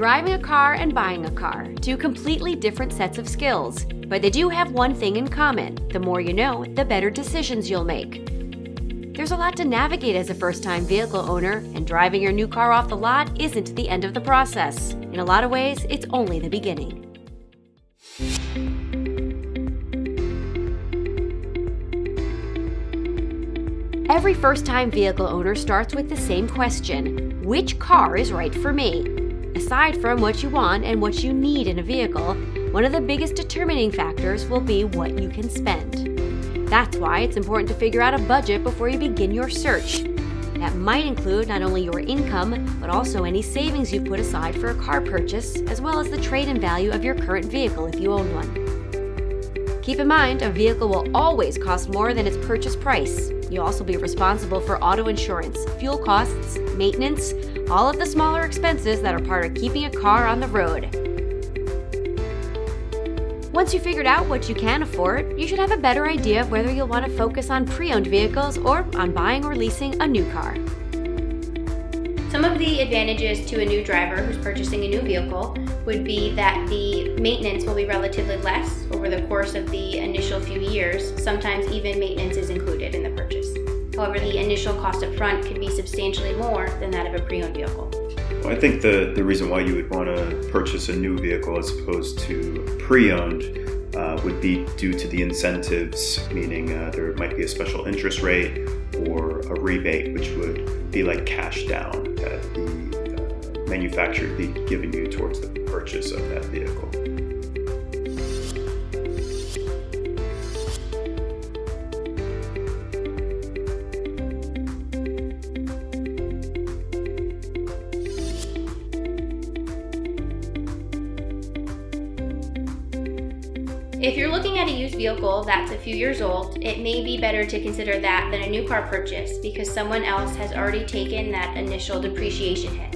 Driving a car and buying a car, two completely different sets of skills, but they do have one thing in common. The more you know, the better decisions you'll make. There's a lot to navigate as a first-time vehicle owner, and driving your new car off the lot isn't the end of the process. In a lot of ways, it's only the beginning. Every first-time vehicle owner starts with the same question: which car is right for me? Aside from what you want and what you need in a vehicle, one of the biggest determining factors will be what you can spend. That's why it's important to figure out a budget before you begin your search. That might include not only your income, but also any savings you put aside for a car purchase, as well as the trade-in value of your current vehicle if you own one. Keep in mind, a vehicle will always cost more than its purchase price. You'll also be responsible for auto insurance, fuel costs, maintenance, all of the smaller expenses that are part of keeping a car on the road. Once you've figured out what you can afford, you should have a better idea of whether you'll want to focus on pre-owned vehicles or on buying or leasing a new car. Some of the advantages to a new driver who's purchasing a new vehicle would be that the maintenance will be relatively less over the course of the initial few years. Sometimes even maintenance is included in the purchase. However, the initial cost up front can be substantially more than that of a pre-owned vehicle. Well, I think the reason why you would want to purchase a new vehicle as opposed to pre-owned would be due to the incentives, meaning there might be a special interest rate or a rebate, which would be like cash down that the manufacturer would be giving you towards the purchase of that vehicle. If you're looking at a used vehicle that's a few years old, it may be better to consider that than a new car purchase because someone else has already taken that initial depreciation hit.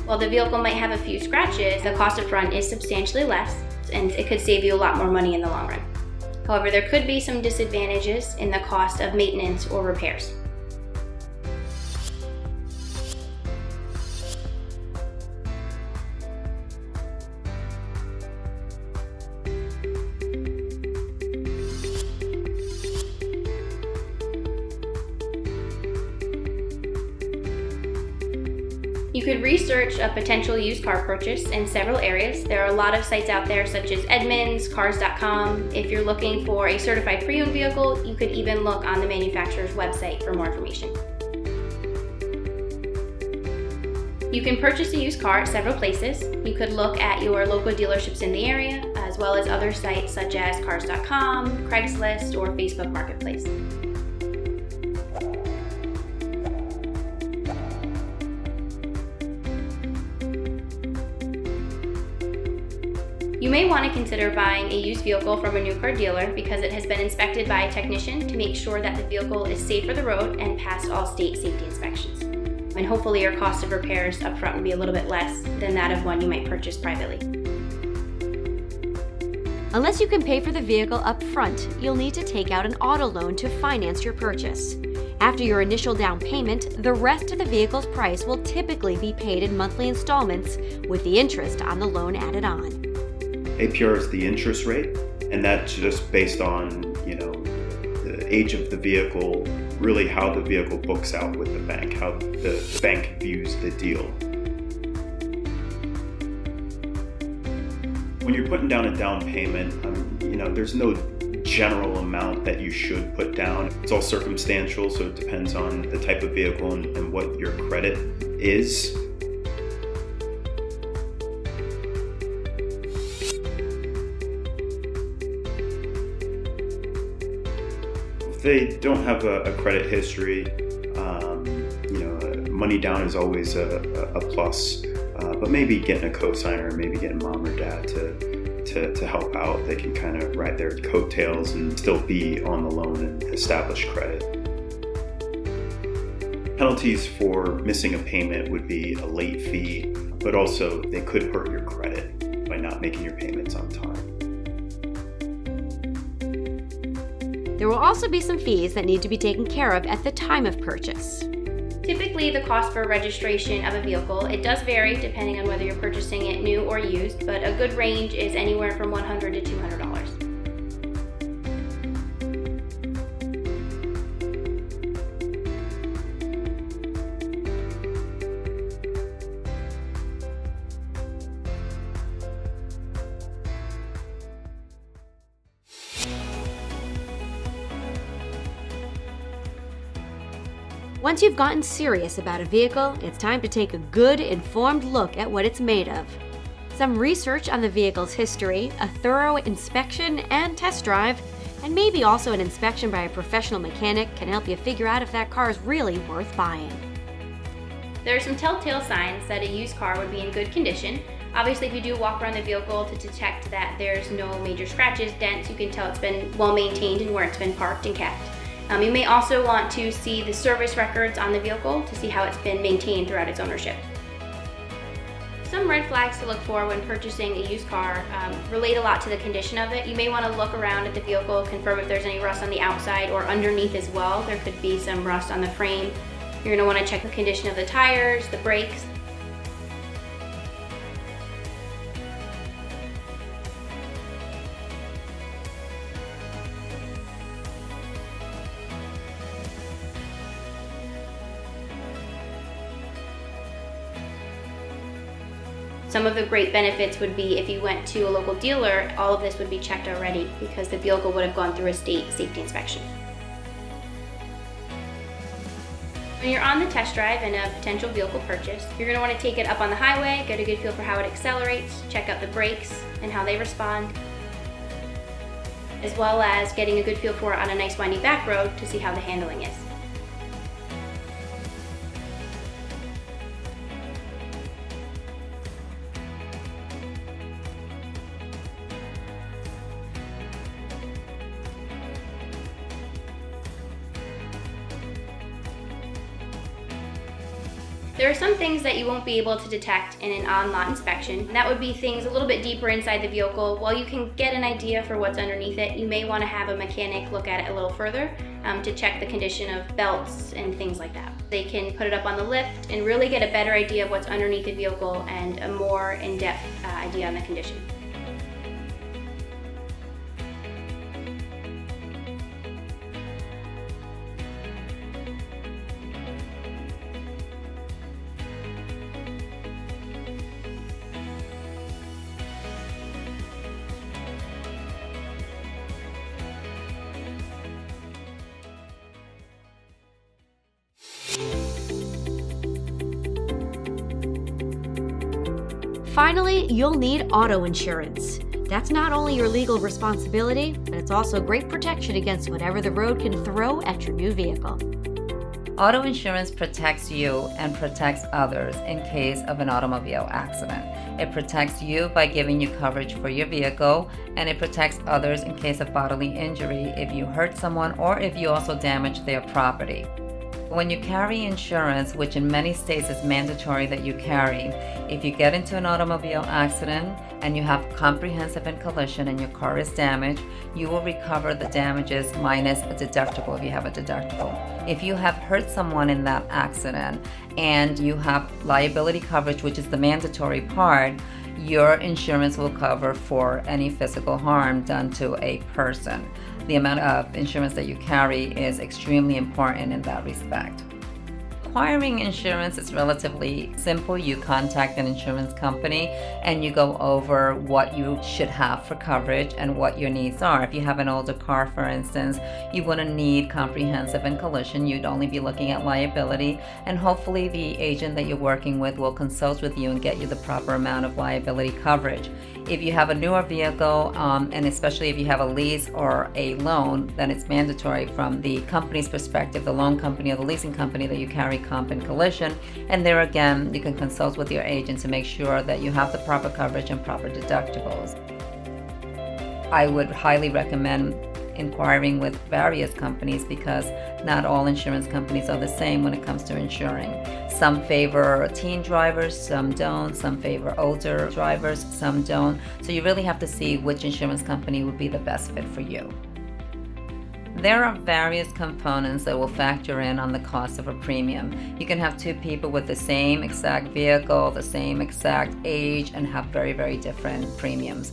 While the vehicle might have a few scratches, the cost up front is substantially less, and it could save you a lot more money in the long run. However, there could be some disadvantages in the cost of maintenance or repairs. You could research a potential used car purchase in several areas. There are a lot of sites out there such as Edmunds, Cars.com. If you're looking for a certified pre-owned vehicle, you could even look on the manufacturer's website for more information. You can purchase a used car at several places. You could look at your local dealerships in the area, as well as other sites such as Cars.com, Craigslist, or Facebook Marketplace. You may want to consider buying a used vehicle from a new car dealer because it has been inspected by a technician to make sure that the vehicle is safe for the road and passed all state safety inspections. And hopefully your cost of repairs up front will be a little bit less than that of one you might purchase privately. Unless you can pay for the vehicle up front, you'll need to take out an auto loan to finance your purchase. After your initial down payment, the rest of the vehicle's price will typically be paid in monthly installments with the interest on the loan added on. APR is the interest rate, and that's just based on, the age of the vehicle, really how the vehicle books out with the bank, how the bank views the deal. When you're putting down a down payment, there's no general amount that you should put down. It's all circumstantial, so it depends on the type of vehicle and what your credit is. They don't have a credit history. Money down is always a plus, but maybe getting a cosigner, maybe getting mom or dad to help out. They can kind of ride their coattails and still be on the loan and establish credit. Penalties for missing a payment would be a late fee, but also they could hurt your credit by not making your payments on time. There will also be some fees that need to be taken care of at the time of purchase. Typically, the cost for registration of a vehicle, it does vary depending on whether you're purchasing it new or used, but a good range is anywhere from $100 to $200. Once you've gotten serious about a vehicle, it's time to take a good, informed look at what it's made of. Some research on the vehicle's history, a thorough inspection and test drive, and maybe also an inspection by a professional mechanic can help you figure out if that car is really worth buying. There are some telltale signs that a used car would be in good condition. Obviously, if you do walk around the vehicle to detect that there's no major scratches, dents, you can tell it's been well maintained and where it's been parked and kept. You may also want to see the service records on the vehicle to see how it's been maintained throughout its ownership. Some red flags to look for when purchasing a used car relate a lot to the condition of it. You may want to look around at the vehicle, confirm if there's any rust on the outside or underneath as well. There could be some rust on the frame. You're going to want to check the condition of the tires, the brakes. Some of the great benefits would be if you went to a local dealer, all of this would be checked already because the vehicle would have gone through a state safety inspection. When you're on the test drive in a potential vehicle purchase, you're going to want to take it up on the highway, get a good feel for how it accelerates, check out the brakes and how they respond, as well as getting a good feel for it on a nice windy back road to see how the handling is. There are some things that you won't be able to detect in an on-lot inspection, and that would be things a little bit deeper inside the vehicle. While you can get an idea for what's underneath it, you may want to have a mechanic look at it a little further to check the condition of belts and things like that. They can put it up on the lift and really get a better idea of what's underneath the vehicle and a more in-depth idea on the condition. Finally, you'll need auto insurance. That's not only your legal responsibility, but it's also great protection against whatever the road can throw at your new vehicle. Auto insurance protects you and protects others in case of an automobile accident. It protects you by giving you coverage for your vehicle, and it protects others in case of bodily injury if you hurt someone or if you also damage their property. When you carry insurance, which in many states is mandatory that you carry, if you get into an automobile accident and you have comprehensive and collision and your car is damaged, you will recover the damages minus a deductible if you have a deductible. If you have hurt someone in that accident and you have liability coverage, which is the mandatory part, your insurance will cover for any physical harm done to a person. The amount of insurance that you carry is extremely important in that respect. Acquiring insurance is relatively simple. You contact an insurance company and you go over what you should have for coverage and what your needs are. If you have an older car, for instance, you wouldn't need comprehensive and collision. You'd only be looking at liability, and hopefully the agent that you're working with will consult with you and get you the proper amount of liability coverage. If you have a newer vehicle, and especially if you have a lease or a loan, then it's mandatory from the company's perspective, the loan company or the leasing company, that you carry comp and collision. And there again, you can consult with your agent to make sure that you have the proper coverage and proper deductibles. I would highly recommend inquiring with various companies because not all insurance companies are the same when it comes to insuring. Some favor teen drivers, some don't. Some favor older drivers, some don't. So you really have to see which insurance company would be the best fit for you. There are various components that will factor in on the cost of a premium. You can have two people with the same exact vehicle, the same exact age, and have very, very different premiums.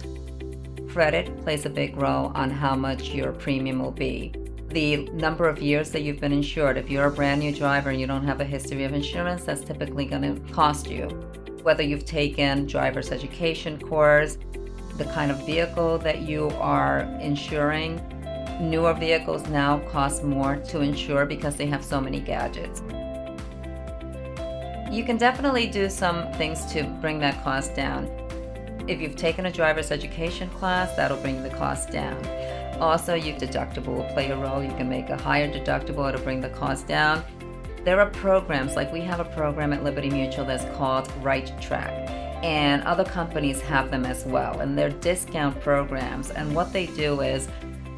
Credit plays a big role on how much your premium will be. The number of years that you've been insured. If you're a brand new driver and you don't have a history of insurance, that's typically going to cost you. Whether you've taken driver's education course, the kind of vehicle that you are insuring. Newer vehicles now cost more to insure because they have so many gadgets. You can definitely do some things to bring that cost down. If you've taken a driver's education class, that'll bring the cost down. Also, your deductible will play a role. You can make a higher deductible, it'll bring the cost down. There are programs, like we have a program at Liberty Mutual that's called Right Track, and other companies have them as well, and they're discount programs. And what they do is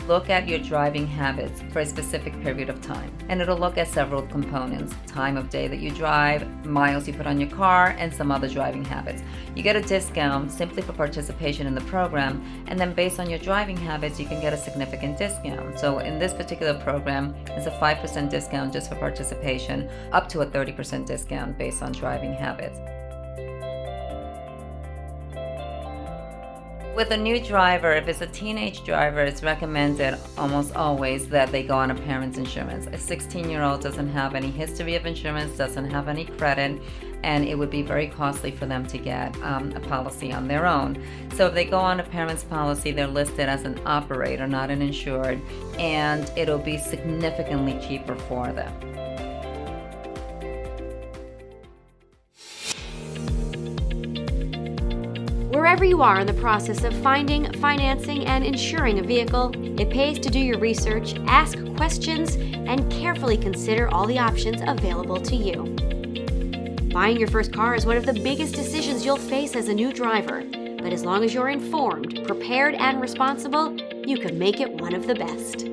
look at your driving habits for a specific period of time. And it'll look at several components: time of day that you drive, miles you put on your car, and some other driving habits. You get a discount simply for participation in the program, and then based on your driving habits, you can get a significant discount. So in this particular program, it's a 5% discount just for participation, up to a 30% discount based on driving habits. With a new driver, if it's a teenage driver, it's recommended almost always that they go on a parent's insurance. A 16-year-old doesn't have any history of insurance, doesn't have any credit, and it would be very costly for them to get a policy on their own. So if they go on a parent's policy, they're listed as an operator, not an insured, and it'll be significantly cheaper for them. Wherever you are in the process of finding, financing, and insuring a vehicle, it pays to do your research, ask questions, and carefully consider all the options available to you. Buying your first car is one of the biggest decisions you'll face as a new driver, but as long as you're informed, prepared, and responsible, you can make it one of the best.